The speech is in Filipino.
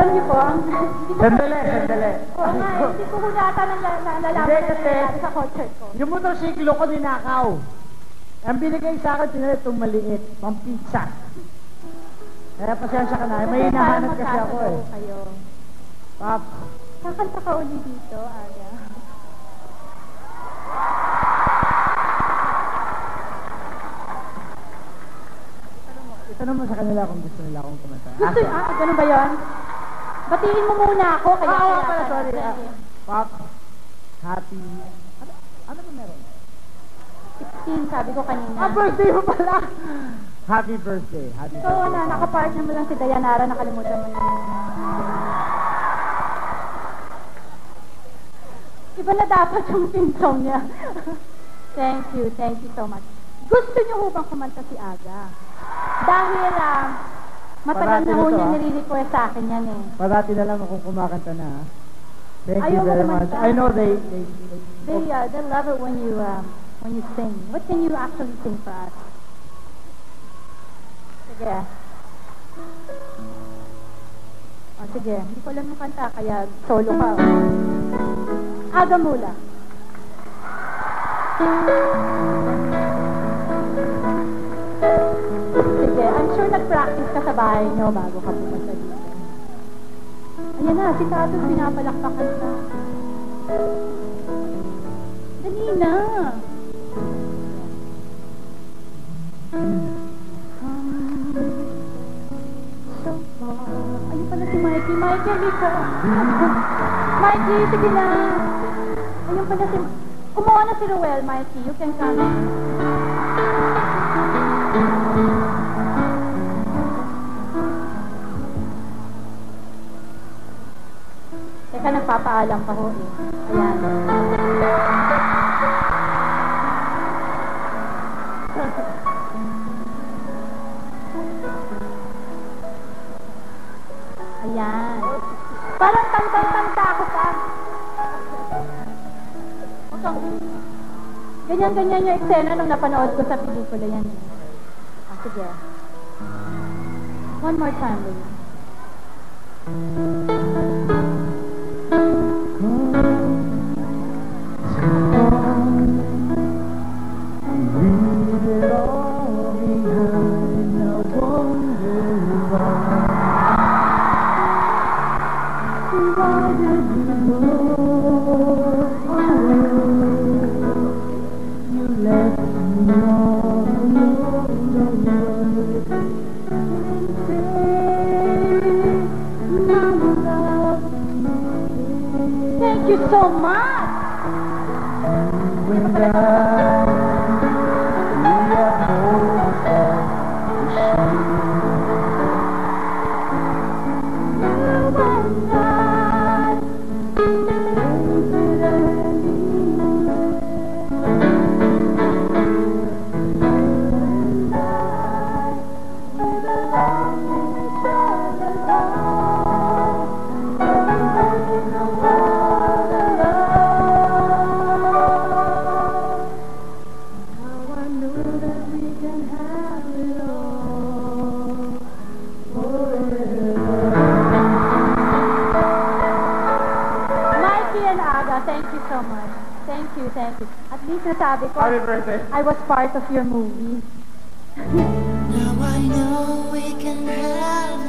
niyo po, Sandali. Oo nga, hindi ko hunata ng nalalaman Hindi, kasi sa concert ko. yung motorsiklo ko ninakaw. Ang binigay sa akin, pinalit itong maliit, pang pizza. Kaya pasensya ka na, may hinahanap kasi ako eh. Kayo. Pop. Kakanta ka uli dito, Aga. Itanong mo sa kanila kung gusto nila akong kumanta. Gusto, ganun ba yun? Batiin mo muna ako, kaya pala, sorry. Pop, happy. Ano ba meron? 16, sabi ko kanina. Birthday mo pala! Happy birthday. Happy So, birthday. nakapartner mo lang si Dayanara, nakalimutan mo yun. Iba na dapat yung theme song niya. Thank you so much. Gusto niyo ho bang kumanta si Aga? Dahil, matagal na ho niya nire-request sa akin yan eh. Parati na lang akong kumakanta na. Thank Ayaw you very mo much. kumanta. I know they love it when you sing. What can you actually sing for us? Sige. Sige. Hindi ko alam yung kanta, kaya solo ka. Aga mula. Sige, I'm sure nag-practice ka sa bahay niyo bago ka pumunta dito. Ayan na, si Tatos pinapalakpakan na. Dali na. Ayun pala si Mikey. Mikey, halika. Mikey, sige na. Ayun pala si... Kumuha na si Ruel, Mikey. You can come in. Teka, nagpapaalam pa ho eh. Ayan. Ayan. Parang tantang-tanta ako pa. Ganyan-ganyan yung eksena nung napanood ko sa pelikula yan. Sige. One more time, baby. Thank you so much. Thank you so much. Thank you. At least nasabi ko, Happy birthday. I was part of your movie. Now I know we can have